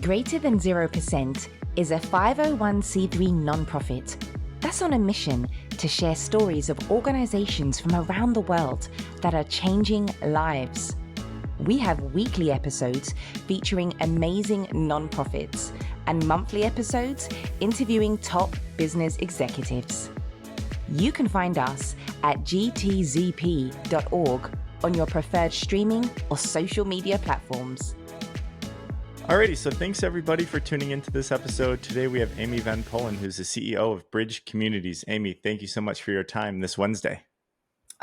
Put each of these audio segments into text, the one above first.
Greater Than 0% is a 501c3 nonprofit that's on a mission to share stories of organizations from around the world that are changing lives. We have weekly episodes featuring amazing nonprofits and monthly episodes interviewing top business executives. You can find us at gtzp.org on your preferred streaming or social media platforms. Alrighty, so thanks everybody for tuning into this episode. Today we have Amy Van Polen, who's the CEO of Bridge Communities. Amy, thank you so much for your time this Wednesday.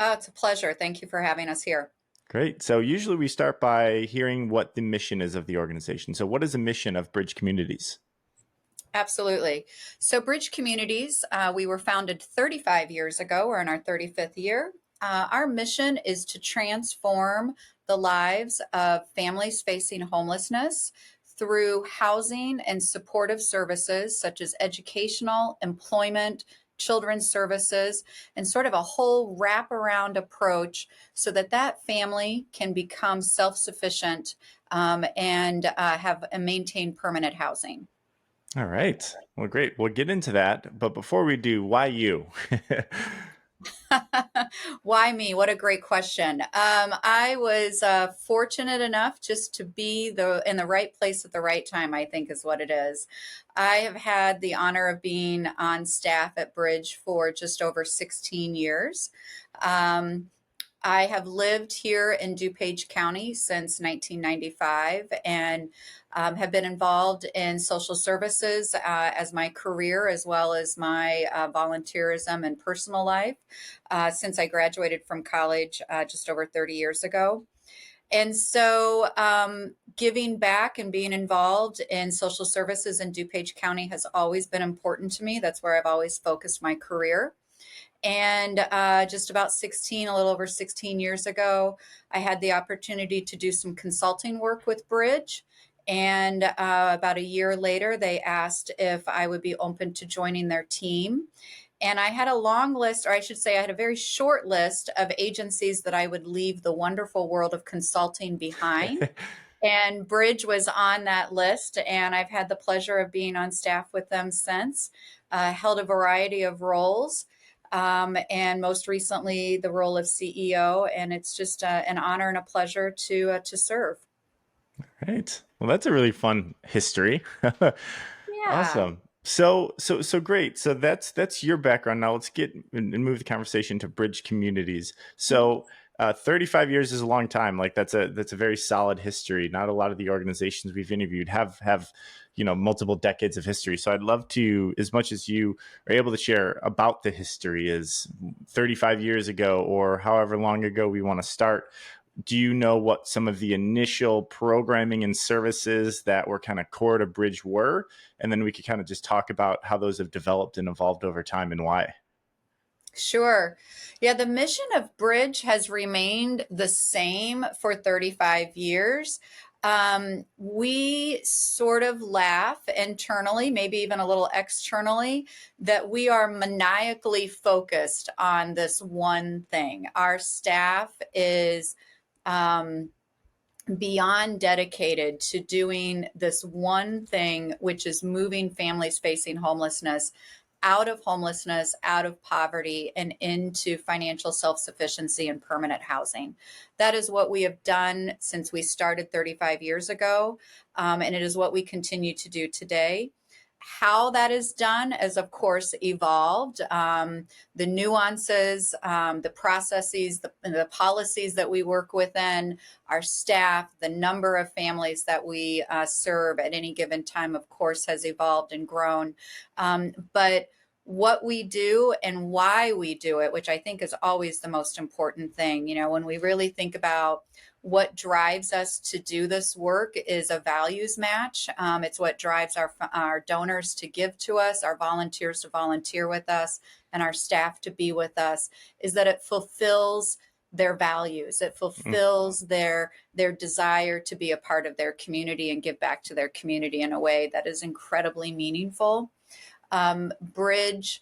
It's a pleasure. Thank you for having us here. Great. So usually we start by hearing what the mission is of the organization. So what is the mission of Bridge Communities? Absolutely. So Bridge Communities, we were founded 35 years ago. We're in our 35th year. Our mission is to transform the lives of families facing homelessness through housing and supportive services such as educational, employment, children's services, and sort of a whole wraparound approach so that that family can become self-sufficient and have and maintain permanent housing. All right. Well, great. We'll get into that. But before we do, why you? Why me? What a great question. I was fortunate enough just to be in the right place at the right time, I think is what it is. I have had the honor of being on staff at Bridge for just over 16 years. I have lived here in DuPage County since 1995 and have been involved in social services as my career as well as my volunteerism and personal life since I graduated from college just over 30 years ago. And so giving back and being involved in social services in DuPage County has always been important to me. That's where I've always focused my career. And just about a little over 16 years ago, I had the opportunity to do some consulting work with Bridge. And about a year later, they asked if I would be open to joining their team. And I had a long list, or I should say I had a very short list of agencies that I would leave the wonderful world of consulting behind. And Bridge was on that list. And I've had the pleasure of being on staff with them since, held a variety of roles. And most recently, the role of CEO, and it's just an honor and a pleasure to serve. Right. Well, that's a really fun history. Yeah. Awesome. So great. So that's your background. Now let's get and move the conversation to Bridge Communities. So 35 years is a long time. Like that's a very solid history. Not a lot of the organizations we've interviewed have multiple decades of history. So I'd love to, as much as you are able to share about the history is 35 years ago or however long ago we want to start. Do you know what some of the initial programming and services that were kind of core to Bridge were? And then we could kind of just talk about how those have developed and evolved over time and why. Sure. Yeah, the mission of Bridge has remained the same for 35 years. We sort of laugh internally, maybe even a little externally, that we are maniacally focused on this one thing. Our staff is beyond dedicated to doing this one thing, which is moving families facing homelessness out of poverty, and into financial self-sufficiency and permanent housing. That is what we have done since we started 35 years ago, and it is what we continue to do today. How that is done has, of course, evolved. The nuances, the processes, the policies that we work within, our staff, the number of families that we serve at any given time, of course, has evolved and grown. But what we do and why we do it, which I think is always the most important thing, when we really think about what drives us to do this work is a values match. It's what drives our donors to give to us, our volunteers to volunteer with us, and our staff to be with us, is that it fulfills their values. It fulfills their desire to be a part of their community and give back to their community in a way that is incredibly meaningful. Bridge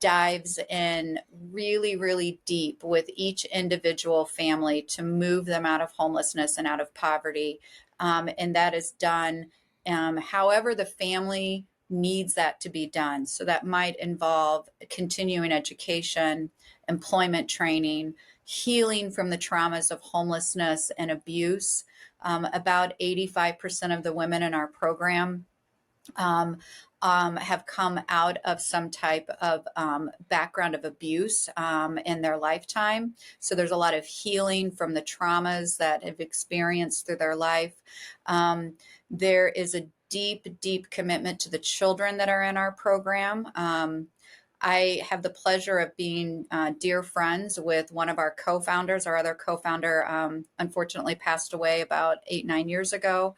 dives in really, really deep with each individual family to move them out of homelessness and out of poverty. And that is done however the family needs that to be done. So that might involve continuing education, employment training, healing from the traumas of homelessness and abuse. About 85% of the women in our program have come out of some type of background of abuse in their lifetime. So there's a lot of healing from the traumas that have experienced through their life. There is a deep, deep commitment to the children that are in our program. I have the pleasure of being dear friends with one of our co-founders. Our other co-founder unfortunately passed away about 8-9 years ago.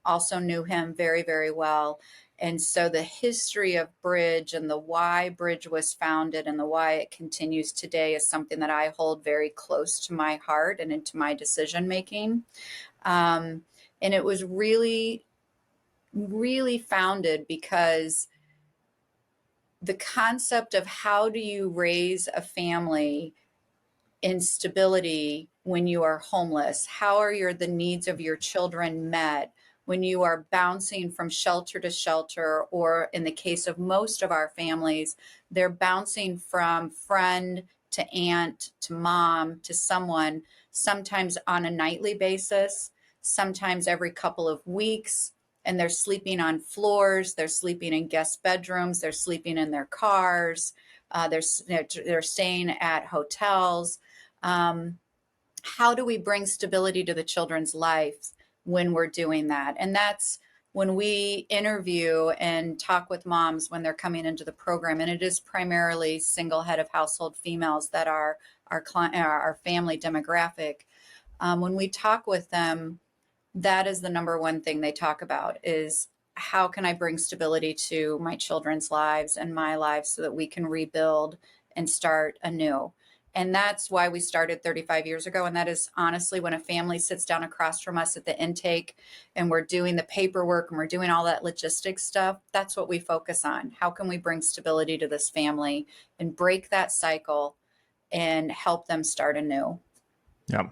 Also knew him very, very well. And so the history of Bridge and the why Bridge was founded and the why it continues today is something that I hold very close to my heart and into my decision making. And it was really, really founded because the concept of how do you raise a family in stability when you are homeless? How are the needs of your children met when you are bouncing from shelter to shelter, or in the case of most of our families, they're bouncing from friend to aunt to mom to someone, sometimes on a nightly basis, sometimes every couple of weeks, and they're sleeping on floors, they're sleeping in guest bedrooms, they're sleeping in their cars, they're staying at hotels. How do we bring stability to the children's lives when we're doing that? And that's when we interview and talk with moms when they're coming into the program. And it is primarily single head of household females that are our family demographic. When we talk with them, that is the number one thing they talk about is how can I bring stability to my children's lives and my life so that we can rebuild and start anew. And that's why we started 35 years ago. And that is honestly when a family sits down across from us at the intake and we're doing the paperwork and we're doing all that logistics stuff, that's what we focus on. How can we bring stability to this family and break that cycle and help them start anew? Yeah.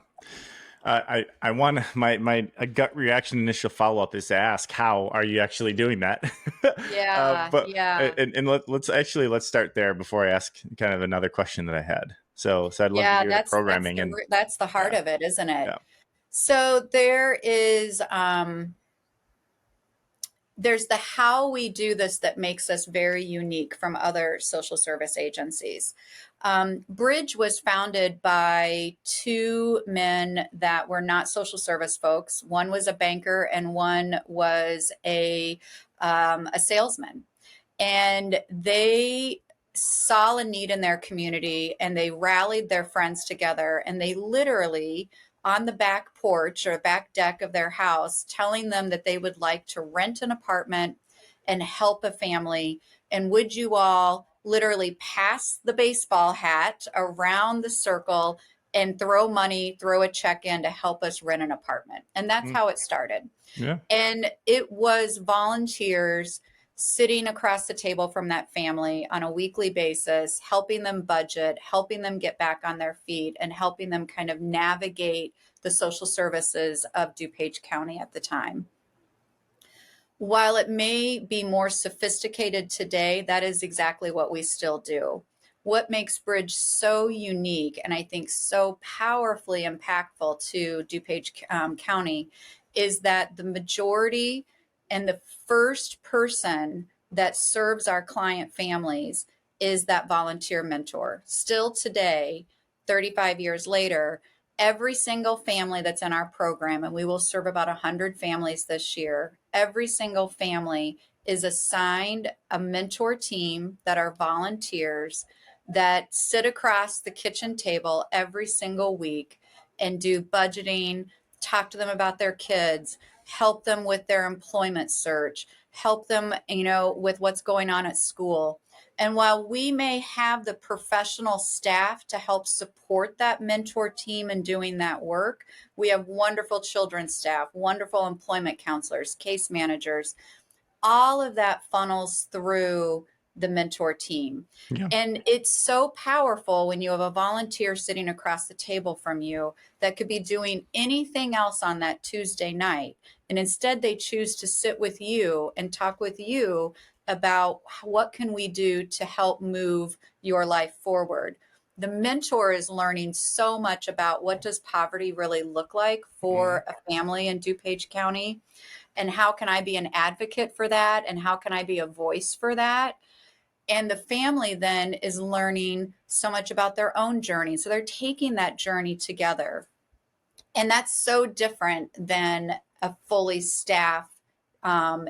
I want my gut reaction initial follow up is to ask, how are you actually doing that? Yeah, yeah. And let's start there before I ask kind of another question that I had. So I'd love to Yeah, hear the programming that's the heart yeah, of it, isn't it? yeah. So there's the how we do this that makes us very unique from other social service agencies. Bridge was founded by two men that were not social service folks. One was a banker and one was a salesman. And they saw a need in their community and they rallied their friends together and they literally on the back porch or back deck of their house telling them that they would like to rent an apartment and help a family. And would you all literally pass the baseball hat around the circle and throw a check in to help us rent an apartment? And that's how it started. Yeah. And it was volunteers sitting across the table from that family on a weekly basis, helping them budget, helping them get back on their feet, and helping them kind of navigate the social services of DuPage County at the time. While it may be more sophisticated today, that is exactly what we still do. What makes Bridge so unique and I think so powerfully impactful to DuPage County is that the majority and the first person that serves our client families is that volunteer mentor. Still today, 35 years later, every single family that's in our program, and we will serve about 100 families this year, every single family is assigned a mentor team that are volunteers that sit across the kitchen table every single week and do budgeting, talk to them about their kids, help them with their employment search, help them, with what's going on at school. And while we may have the professional staff to help support that mentor team in doing that work, we have wonderful children's staff, wonderful employment counselors, case managers. All of that funnels through the mentor team. Yeah. And it's so powerful when you have a volunteer sitting across the table from you that could be doing anything else on that Tuesday night. And instead they choose to sit with you and talk with you about what can we do to help move your life forward. The mentor is learning so much about what does poverty really look like for a family in DuPage County, and how can I be an advocate for that, and how can I be a voice for that. And the family then is learning so much about their own journey. So they're taking that journey together. And that's so different than a fully staffed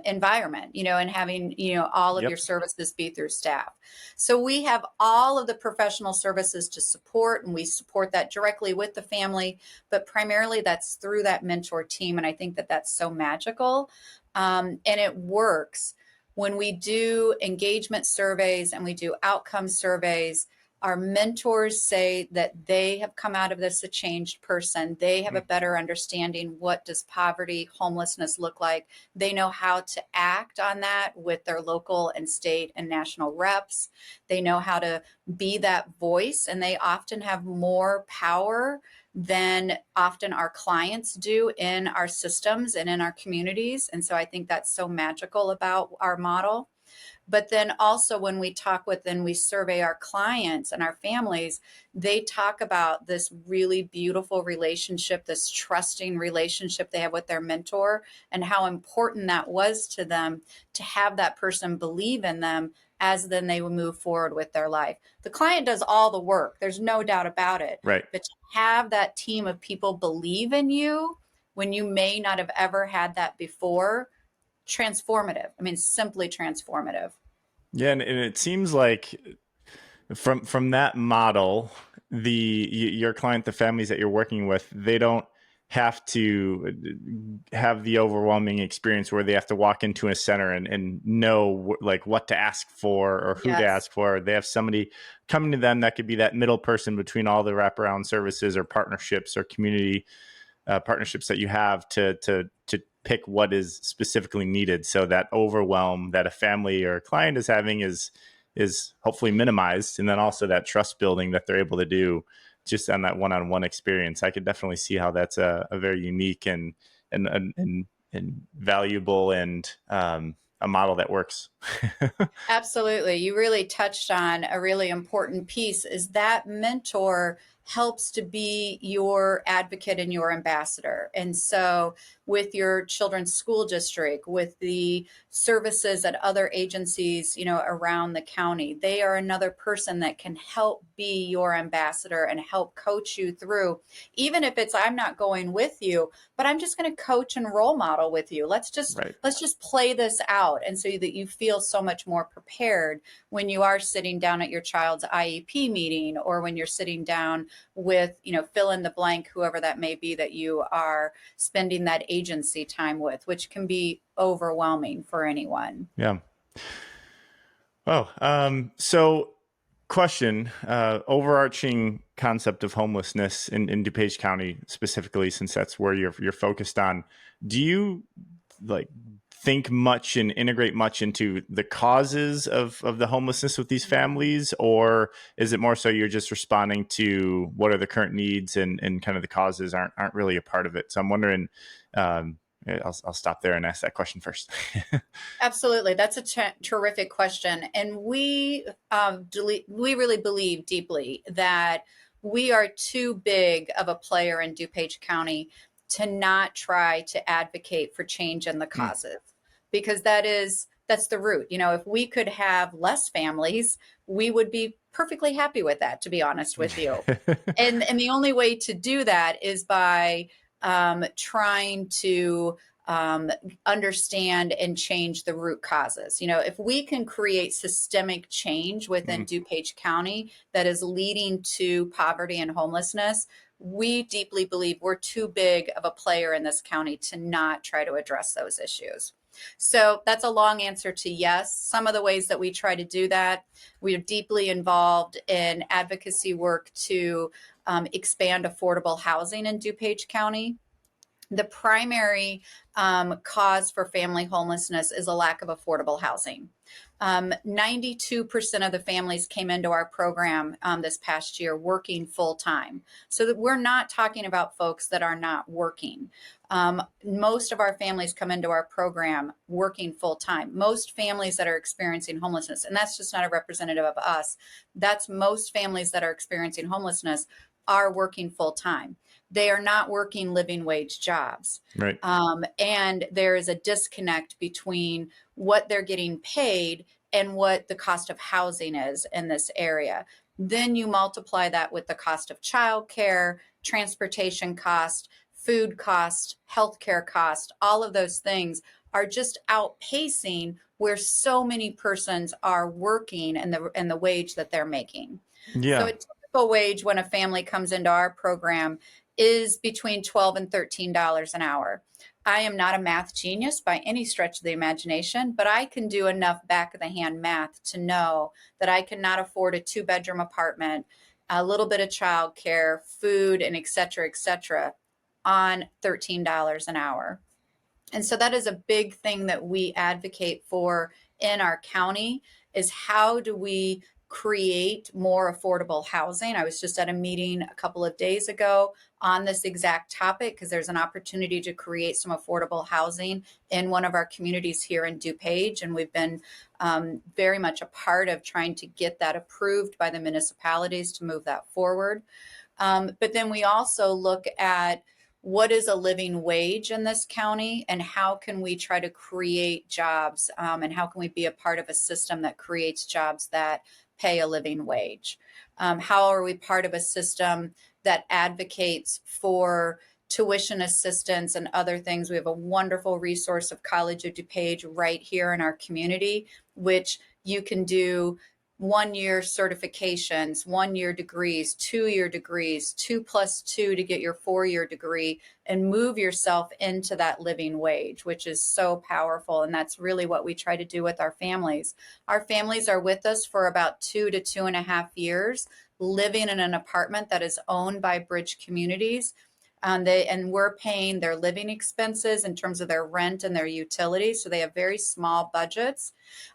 environment, and having, all of your services be through staff. So we have all of the professional services to support, and we support that directly with the family, but primarily that's through that mentor team. And I think that that's so magical. And it works when we do engagement surveys and we do outcome surveys. Our mentors say that they have come out of this a changed person. They have a better understanding. What does poverty, homelessness look like? They know how to act on that with their local and state and national reps. They know how to be that voice, and they often have more power than often our clients do in our systems and in our communities. And so I think that's so magical about our model. But then also when we talk with and we survey our clients and our families, they talk about this really beautiful relationship, this trusting relationship they have with their mentor, and how important that was to them to have that person believe in them as then they would move forward with their life. The client does all the work. There's no doubt about it. Right. But to have that team of people believe in you when you may not have ever had that before, transformative. I mean, simply transformative. Yeah, and it seems like from that model, your client, the families that you're working with, they don't have to have the overwhelming experience where they have to walk into a center and know like what to ask for or who to ask for. They have somebody coming to them that could be that middle person between all the wraparound services or partnerships or community partnerships that you have to pick what is specifically needed, so that overwhelm that a family or a client is having is hopefully minimized, and then also that trust building that they're able to do just on that one-on-one experience. I could definitely see how that's a very unique and valuable and a model that works. Absolutely. You really touched on a really important piece, is that mentor helps to be your advocate and your ambassador. And so with your children's school district, with the services at other agencies, around the county, they are another person that can help be your ambassador and help coach you through, even if it's, I'm not going with you, but I'm just going to coach and role model with you. Let's just play this out. And so that you feel so much more prepared when you are sitting down at your child's IEP meeting, or when you're sitting down with, fill in the blank, whoever that may be that you are spending that agency time with, which can be overwhelming for anyone. Yeah. Oh, so question, overarching concept of homelessness in DuPage County specifically, since that's where you're focused on. Do you think much and integrate much into the causes of the homelessness with these families, or is it more so you're just responding to what are the current needs and kind of the causes aren't really a part of it? So I'm wondering, I'll stop there and ask that question first. Absolutely. That's a terrific question. And we really believe deeply that we are too big of a player in DuPage County to not try to advocate for change in the causes, because that's the root. If we could have less families, we would be perfectly happy with that, to be honest with you. and the only way to do that is by trying to understand and change the root causes. If we can create systemic change within DuPage County that is leading to poverty and homelessness, we deeply believe we're too big of a player in this county to not try to address those issues. So that's a long answer to yes. Some of the ways that we try to do that, we are deeply involved in advocacy work to expand affordable housing in DuPage County. The primary cause for family homelessness is a lack of affordable housing. 92% of the families came into our program this past year working full time. So that we're not talking about folks that are not working. Most of our families come into our program working full time. Most families that are experiencing homelessness, and that's just not a representative of us, that's most families that are experiencing homelessness are working full time. They are not working living wage jobs. Right. And there is a disconnect between what they're getting paid and what the cost of housing is in this area. Then you multiply that with the cost of childcare, transportation cost, food cost, healthcare cost, all of those things are just outpacing where so many persons are working and the wage that they're making. Yeah. So a typical wage when a family comes into our program is between $12 and $13 an hour. I am not a math genius by any stretch of the imagination, but I can do enough back of the hand math to know that I cannot afford a 2-bedroom apartment, a little bit of childcare, food, and et cetera, on $13 an hour. And so that is a big thing that we advocate for in our county is how do we create more affordable housing. I was just at a meeting a couple of days ago on this exact topic because there's an opportunity to create some affordable housing in one of our communities here in DuPage. And we've been very much a part of trying to get that approved by the municipalities to move that forward. But then we also look at what is a living wage in this county and how can we try to create jobs and how can we be a part of a system that creates jobs that pay a living wage? How are we part of a system that advocates for tuition assistance and other things? We have a wonderful resource of College of DuPage right here in our community, which you can do 1-year certifications, 1-year degrees, 2-year degrees, 2+2 to get your 4-year degree and move yourself into that living wage, which is so powerful. And that's really what we try to do with our families. Our families are with us for about 2 to 2.5 years, living in an apartment that is owned by Bridge Communities. And we're paying their living expenses in terms of their rent and their utilities. So they have very small budgets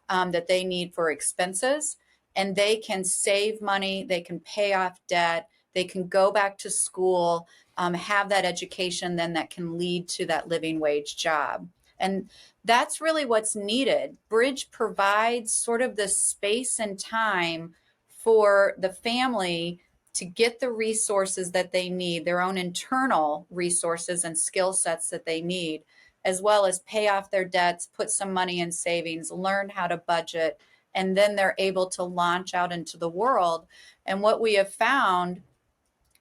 that they need for expenses. And they can save money, they can pay off debt, they can go back to school, have that education then that can lead to that living wage job. And that's really what's needed. Bridge provides sort of the space and time for the family to get the resources that they need, their own internal resources and skill sets that they need, as well as pay off their debts, put some money in savings, learn how to budget, and then they're able to launch out into the world. And what we have found,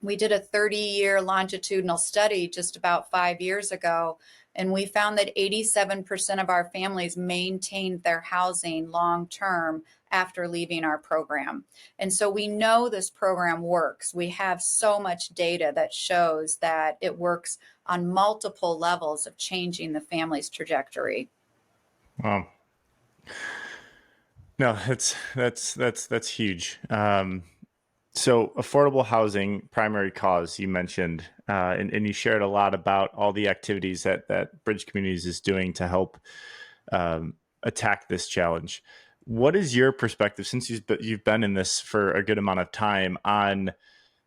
we did a 30-year longitudinal study just about 5 years ago, and we found that 87% of our families maintained their housing long-term after leaving our program. And so we know this program works. We have so much data that shows that it works on multiple levels of changing the family's trajectory. Wow. No, that's huge. So affordable housing, primary cause you mentioned, and you shared a lot about all the activities that Bridge Communities is doing to help attack this challenge. What is your perspective, since you've been in this for a good amount of time, on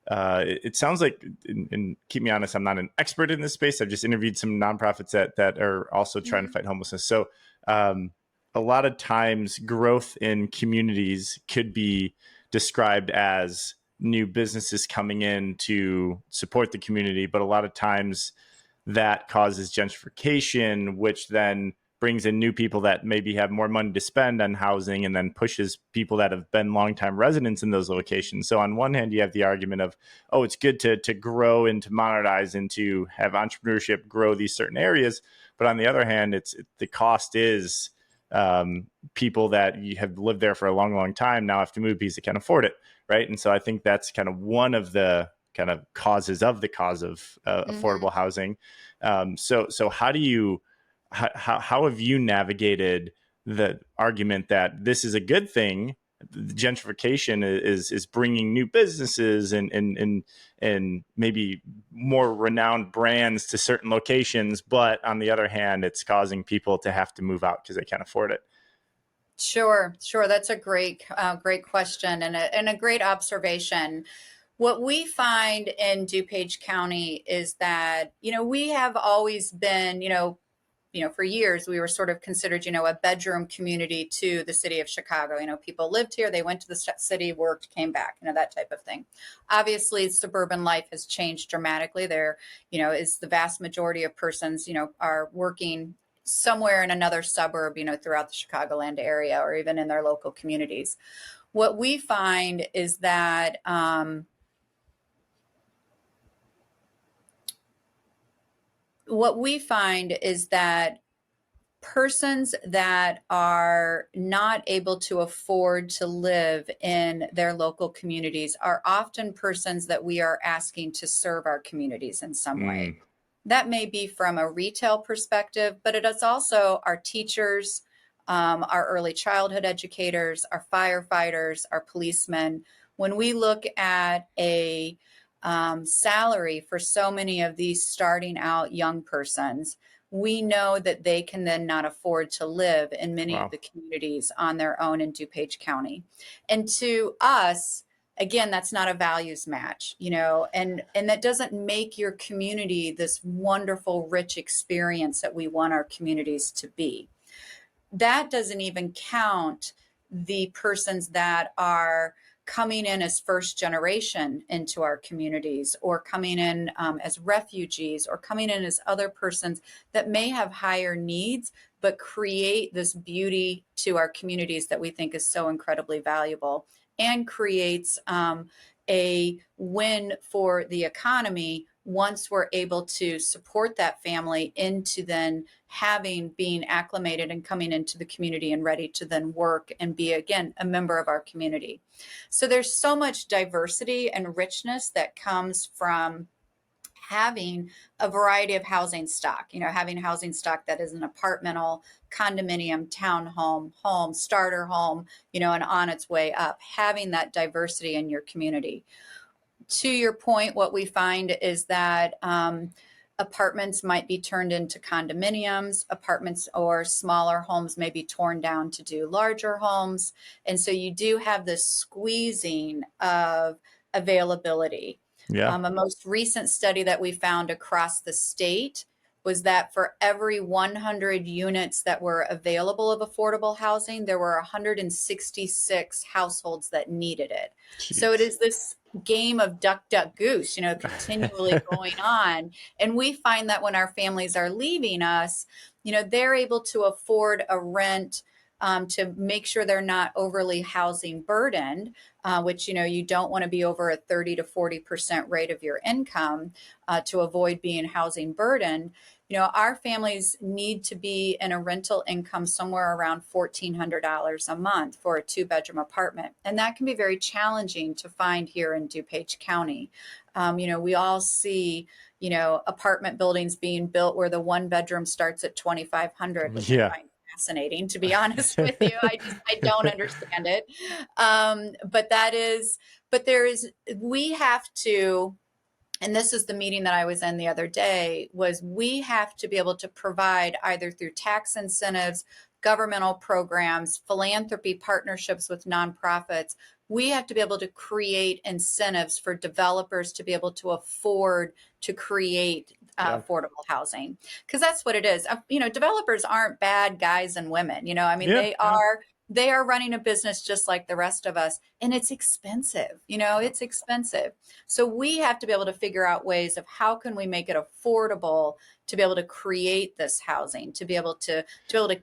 it sounds like, and keep me honest, I'm not an expert in this space. I've just interviewed some nonprofits that are also trying to fight homelessness. So a lot of times growth in communities could be described as new businesses coming in to support the community, but a lot of times that causes gentrification, which then brings in new people that maybe have more money to spend on housing and then pushes people that have been longtime residents in those locations. So on one hand, you have the argument of, oh, it's good to grow and to modernize and to have entrepreneurship grow these certain areas. But on the other hand, the cost is people that you have lived there for a long, long time now have to move because they can't afford it, right? And so I think that's kind of one of the kind of causes of affordable housing. So how have you navigated the argument that this is a good thing the gentrification is bringing new businesses and maybe more renowned brands to certain locations, but on the other hand, it's causing people to have to move out because they can't afford it. Sure. That's a great question and a great observation. What we find in DuPage County is that, we have always been, for years, we were sort of considered, a bedroom community to the city of Chicago. People lived here, they went to the city, worked, came back, that type of thing. Obviously, suburban life has changed dramatically. There, is the vast majority of persons, are working somewhere in another suburb, throughout the Chicagoland area or even in their local communities. What we find is that, persons that are not able to afford to live in their local communities are often persons that we are asking to serve our communities in some way. That may be from a retail perspective, but it is also our teachers, our early childhood educators, our firefighters, our policemen. When we look at a salary for so many of these starting out young persons, we know that they can then not afford to live in many of the communities on their own in DuPage County. And to us, again, that's not a values match, and that doesn't make your community this wonderful, rich experience that we want our communities to be. That doesn't even count the persons that are coming in as first generation into our communities, or coming in as refugees, or coming in as other persons that may have higher needs, but create this beauty to our communities that we think is so incredibly valuable and creates a win for the economy once we're able to support that family into then being acclimated and coming into the community and ready to then work and be, again, a member of our community. So there's so much diversity and richness that comes from having a variety of housing stock, having housing stock that is an apartmental, condominium, townhome, home, starter home, and on its way up, having that diversity in your community. To your point, what we find is that apartments might be turned into condominiums, apartments or smaller homes may be torn down to do larger homes. And so you do have this squeezing of availability. Yeah. A most recent study that we found across the state was that for every 100 units that were available of affordable housing, there were 166 households that needed it. Jeez. So it is this game of duck, duck, goose, continually going on. And we find that when our families are leaving us, they're able to afford a rent to make sure they're not overly housing burdened, which, you don't want to be over a 30 to 40% rate of your income to avoid being housing burdened. Our families need to be in a rental income somewhere around $1,400 a month for a 2-bedroom apartment. And that can be very challenging to find here in DuPage County. We all see, apartment buildings being built where the 1-bedroom starts at $2,500, which I find fascinating, to be honest with you. I don't understand it. We have to, and this is the meeting that I was in the other day, was we have to be able to provide either through tax incentives, governmental programs, philanthropy partnerships with nonprofits. We have to be able to create incentives for developers to be able to afford to create affordable housing, because that's what it is. Developers aren't bad guys and women. They are running a business just like the rest of us, and it's expensive. It's expensive. So we have to be able to figure out ways of how can we make it affordable to be able to create this housing, to be able to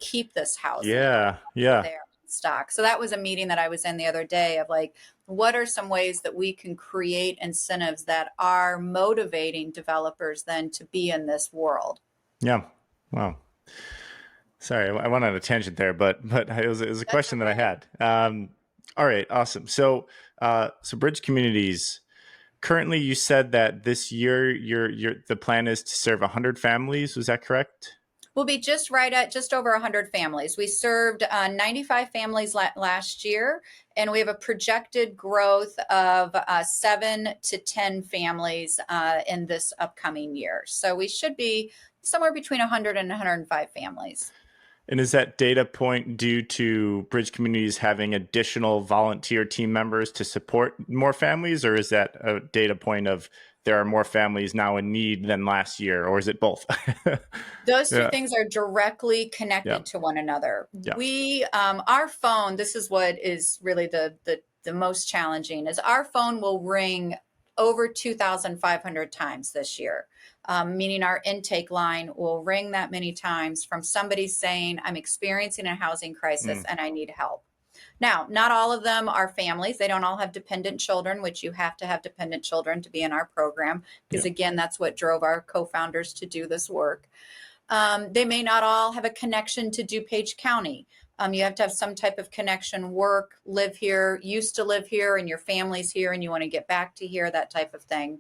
keep this housing. There in stock. So that was a meeting that I was in the other day of like, what are some ways that we can create incentives that are motivating developers then to be in this world? Yeah. Wow. Sorry, I went on a tangent there, but it was a question that I had. All right, awesome. So Bridge Communities, currently you said that this year the plan is to serve 100 families. Was that correct? We'll be just right at just over 100 families. We served 95 families last year, and we have a projected growth of 7 to 10 families in this upcoming year. So we should be somewhere between 100 and 105 families. And is that data point due to Bridge Communities having additional volunteer team members to support more families, or is that a data point of there are more families now in need than last year, or is it both? Those two Yeah. things are directly connected to one another. Yeah. We, our phone, this is what is really the most challenging, is our phone will ring over 2,500 times this year, meaning our intake line will ring that many times from somebody saying, I'm experiencing a housing crisis and I need help. Now, not all of them are families. They don't all have dependent children, which you have to have dependent children to be in our program, because again, that's what drove our co-founders to do this work. They may not all have a connection to DuPage County. You have to have some type of connection, work, live here, used to live here, and your family's here, and you want to get back to here, that type of thing.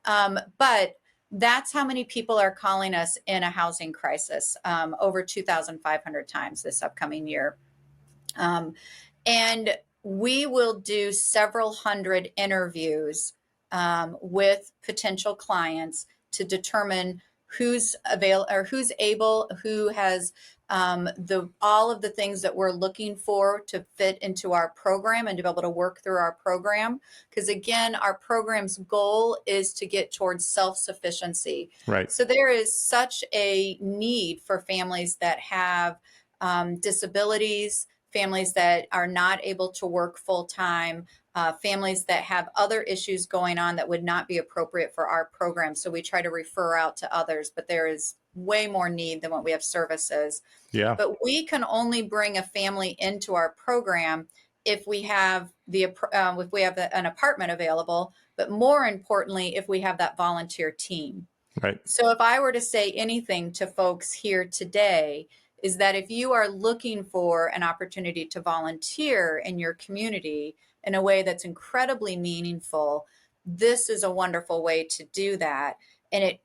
But that's how many people are calling us in a housing crisis, over 2,500 times this upcoming year. And we will do several hundred interviews with potential clients to determine who's available or who's able, who has all of the things that we're looking for to fit into our program and to be able to work through our program. Because again, our program's goal is to get towards self-sufficiency. Right. So there is such a need for families that have disabilities, families that are not able to work full time, families that have other issues going on that would not be appropriate for our program. So we try to refer out to others, but there is way more need than what we have services. Yeah. But we can only bring a family into our program if we have an apartment available, but more importantly, if we have that volunteer team. Right. So if I were to say anything to folks here today, is that if you are looking for an opportunity to volunteer in your community in a way that's incredibly meaningful, this is a wonderful way to do that. And it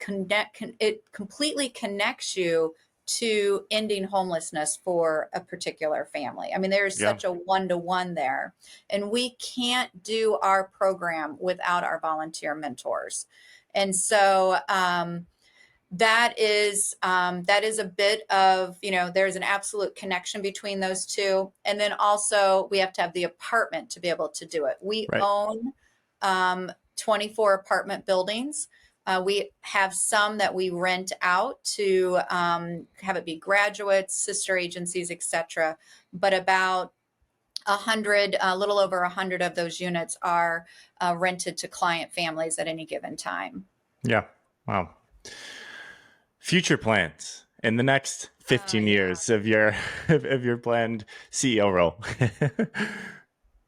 completely connects you to ending homelessness for a particular family. I mean, there's such a one-to-one there. And we can't do our program without our volunteer mentors. And so that is a bit of, there's an absolute connection between those two. And then also we have to have the apartment to be able to do it. We own 24 apartment buildings. We have some that we rent out to have it be graduates, sister agencies, etc. But about a little over 100 of those units are rented to client families at any given time. Yeah. Wow. Future plans in the next 15 years of your planned CEO role.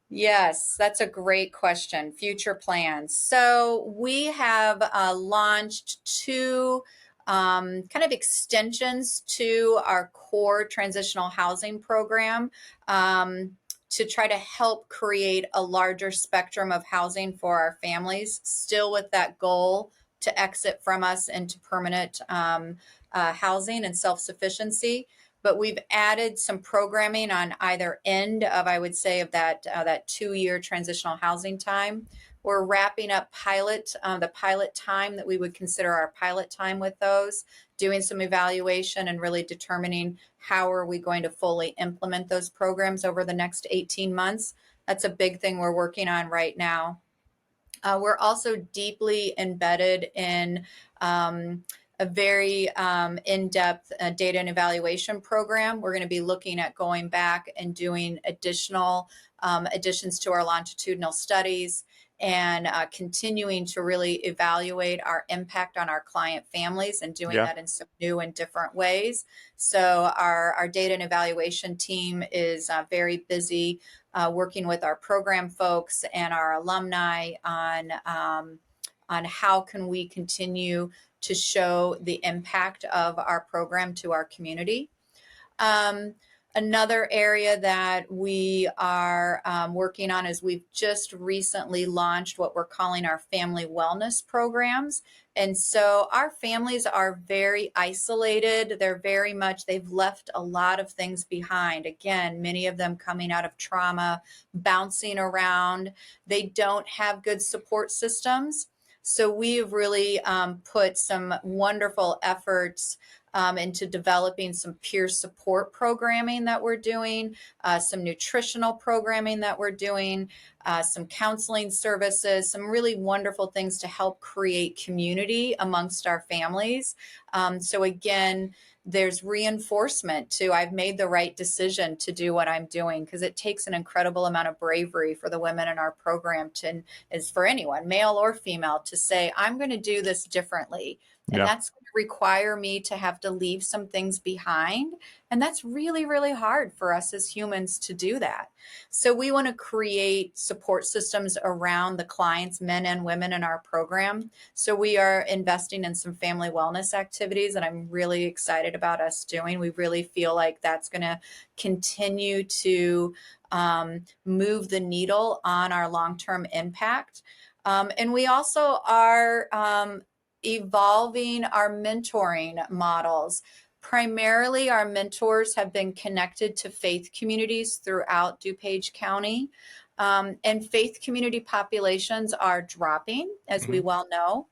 Yes, that's a great question. Future plans. So we have launched two kind of extensions to our core transitional housing program to try to help create a larger spectrum of housing for our families, still with that goal to exit from us into permanent housing and self-sufficiency. But we've added some programming on either end of, I would say, of that 2-year transitional housing time. We're wrapping up the pilot time that we would consider our pilot time with those, doing some evaluation and really determining how are we going to fully implement those programs over the next 18 months. That's a big thing we're working on right now. We're also deeply embedded in a very in-depth data and evaluation program. We're going to be looking at going back and doing additional additions to our longitudinal studies and continuing to really evaluate our impact on our client families and doing that in some new and different ways. So our data and evaluation team is very busy working with our program folks and our alumni on how can we continue to show the impact of our program to our community. Another area that we are working on is we've just recently launched what we're calling our family wellness programs. And so our families are very isolated. They've left a lot of things behind. Again, many of them coming out of trauma, bouncing around. They don't have good support systems. So we've really put some wonderful efforts into developing some peer support programming that we're doing, some nutritional programming that we're doing, some counseling services, some really wonderful things to help create community amongst our families. So again, there's reinforcement to I've made the right decision to do what I'm doing, because it takes an incredible amount of bravery for the women in our program to, is for anyone, male or female, to say, I'm going to do this differently. And Yeah. that's going to require me to have to leave some things behind. And that's really, really hard for us as humans to do that. So we want to create support systems around the clients, men and women in our program. So we are investing in some family wellness activities that I'm really excited about us doing. We really feel like that's going to continue to move the needle on our long-term impact. And we also are evolving our mentoring models. Primarily, our mentors have been connected to faith communities throughout DuPage County. And faith community populations are dropping, as we well know.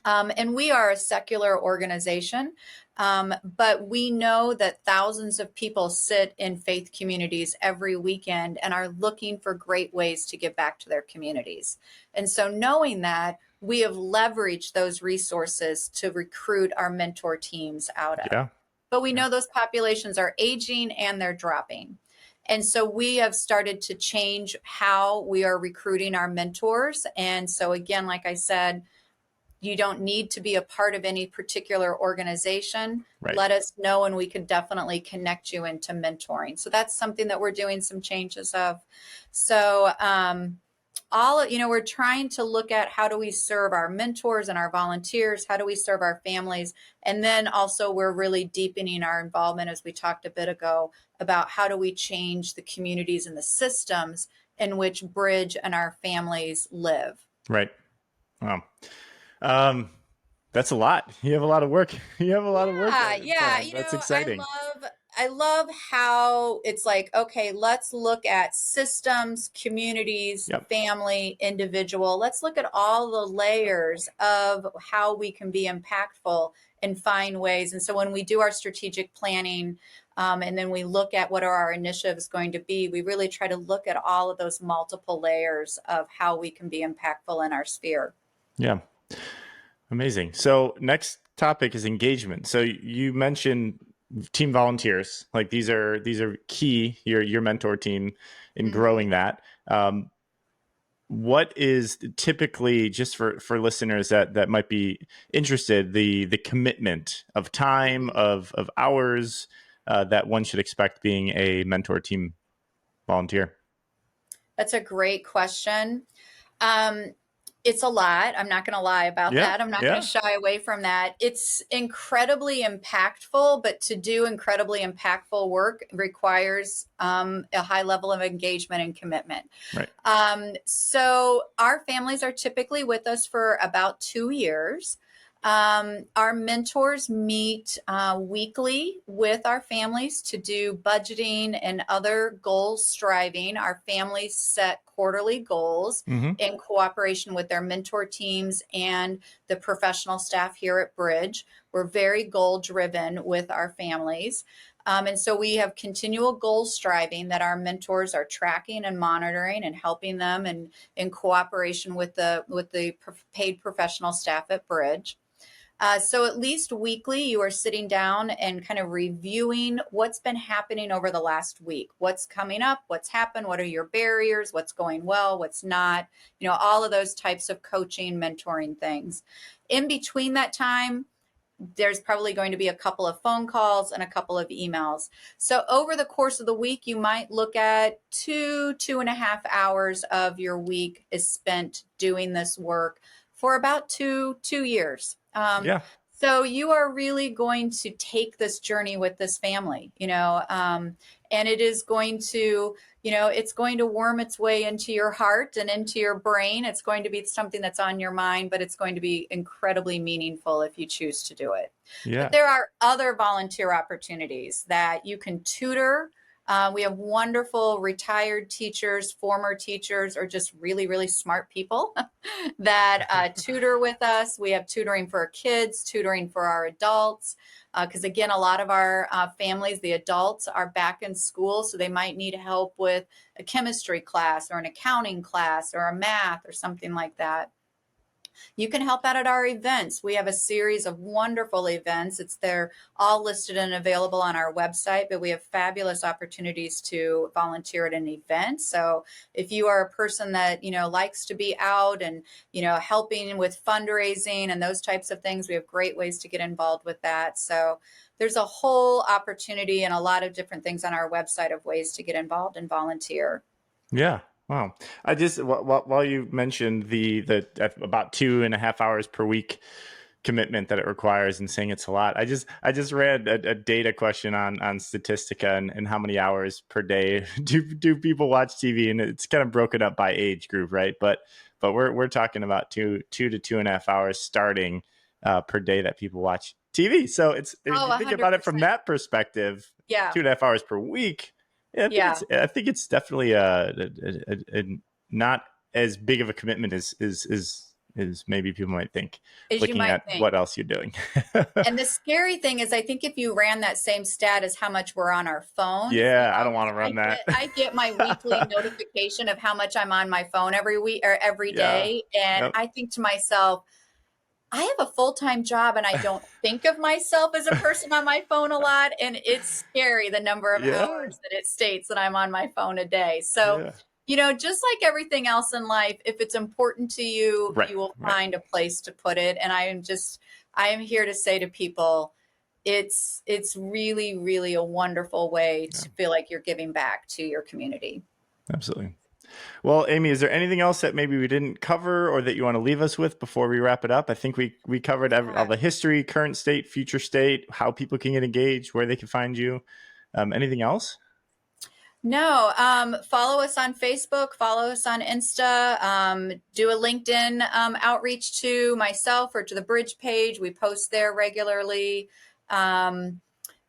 And we are a secular organization, but we know that thousands of people sit in faith communities every weekend and are looking for great ways to give back to their communities. And so knowing that, we have leveraged those resources to recruit our mentor teams out of. Yeah. But we know those populations are aging and they're dropping. And so we have started to change how we are recruiting our mentors. And so again, like I said, you don't need to be a part of any particular organization. Right. Let us know and we can definitely connect you into mentoring. So that's something that we're doing some changes of. So we're trying to look at how do we serve our mentors and our volunteers, how do we serve our families, and then also we're really deepening our involvement, as we talked a bit ago, about how do we change the communities and the systems in which Bridge and our families live. Right. Wow. That's a lot. You have a lot of work. You have a lot of work. Yeah. That's exciting. I love how it's like, okay, let's look at systems, communities, family, individual. Let's look at all the layers of how we can be impactful and find ways. And so when we do our strategic planning, and then we look at what are our initiatives going to be, we really try to look at all of those multiple layers of how we can be impactful in our sphere. Yeah. Amazing. So next topic is engagement. So you mentioned team volunteers. Like these are key, your mentor team in growing that. What is typically, just for listeners that might be interested, the commitment of time, of hours that one should expect being a mentor team volunteer? That's a great question. It's a lot. I'm not going to lie about that. I'm not going to shy away from that. It's incredibly impactful, but to do incredibly impactful work requires a high level of engagement and commitment. Right. So our families are typically with us for about 2 years. Our mentors meet weekly with our families to do budgeting and other goal striving. Our families set quarterly goals in cooperation with their mentor teams and the professional staff here at Bridge. We're very goal driven with our families. And so we have continual goal striving that our mentors are tracking and monitoring and helping them and in cooperation with the paid professional staff at Bridge. So at least weekly, you are sitting down and kind of reviewing what's been happening over the last week, what's coming up, what's happened, what are your barriers, what's going well, what's not, all of those types of coaching, mentoring things. In between that time, there's probably going to be a couple of phone calls and a couple of emails. So over the course of the week, you might look at 2.5 hours of your week is spent doing this work for about two years. So you are really going to take this journey with this family, and it is going to, it's going to worm its way into your heart and into your brain. It's going to be something that's on your mind, but it's going to be incredibly meaningful if you choose to do it. Yeah. But there are other volunteer opportunities that you can tutor. We have wonderful retired teachers, former teachers, or just really, really smart people that tutor with us. We have tutoring for our kids, tutoring for our adults. Because again, a lot of our families, the adults, are back in school, so they might need help with a chemistry class or an accounting class or a math or something like that. You can help out at our events. We have a series of wonderful events. They're all listed and available on our website, but we have fabulous opportunities to volunteer at an event. So if you are a person that, likes to be out and, helping with fundraising and those types of things, we have great ways to get involved with that. So there's a whole opportunity and a lot of different things on our website of ways to get involved and volunteer. Yeah. Wow. I just, while you mentioned the about 2.5 hours per week commitment that it requires and saying it's a lot, I just read a data question on Statistica and how many hours per day do people watch TV, and it's kind of broken up by age group, right? But we're talking about 2 to 2.5 hours starting per day that people watch TV. So it's, if you think about it from that perspective, 2.5 hours per week. Yeah, I think it's definitely a not as big of a commitment as maybe people might think, looking at what else you're doing. And the scary thing is, I think if you ran that same stat as how much we're on our phone. Yeah, I don't want to run that. I get my weekly notification of how much I'm on my phone every week or every day. And I think to myself, I have a full-time job and I don't think of myself as a person on my phone a lot. And it's scary, the number of hours that it states that I'm on my phone a day. So, just like everything else in life, if it's important to you, you will find a place to put it. And I am here to say to people, it's really, really a wonderful way to feel like you're giving back to your community. Absolutely. Well, Amy, is there anything else that maybe we didn't cover or that you want to leave us with before we wrap it up? I think we covered all the history, current state, future state, how people can get engaged, where they can find you. Anything else? No. Follow us on Facebook, follow us on Insta, do a LinkedIn outreach to myself or to the Bridge page. We post there regularly.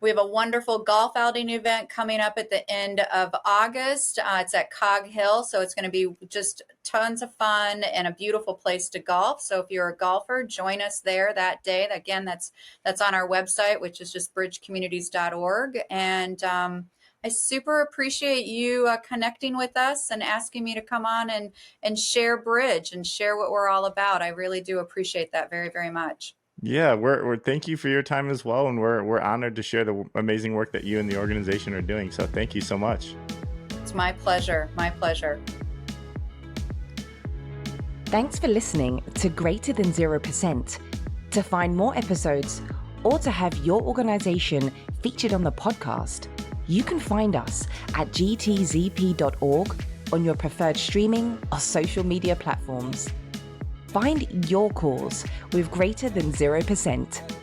We have a wonderful golf outing event coming up at the end of August. It's at Cog Hill, so it's going to be just tons of fun and a beautiful place to golf. So if you're a golfer, join us there that day. Again, that's on our website, which is just bridgecommunities.org. And I super appreciate you connecting with us and asking me to come on and share Bridge and share what we're all about. I really do appreciate that very, very much. Yeah, we're thank you for your time as well, and we're honored to share the amazing work that you and the organization are doing. So thank you so much. It's my pleasure. My pleasure. Thanks for listening to Greater Than 0%. To find more episodes or to have your organization featured on the podcast, you can find us at gtzp.org on your preferred streaming or social media platforms. Find your cause with Greater Than 0%.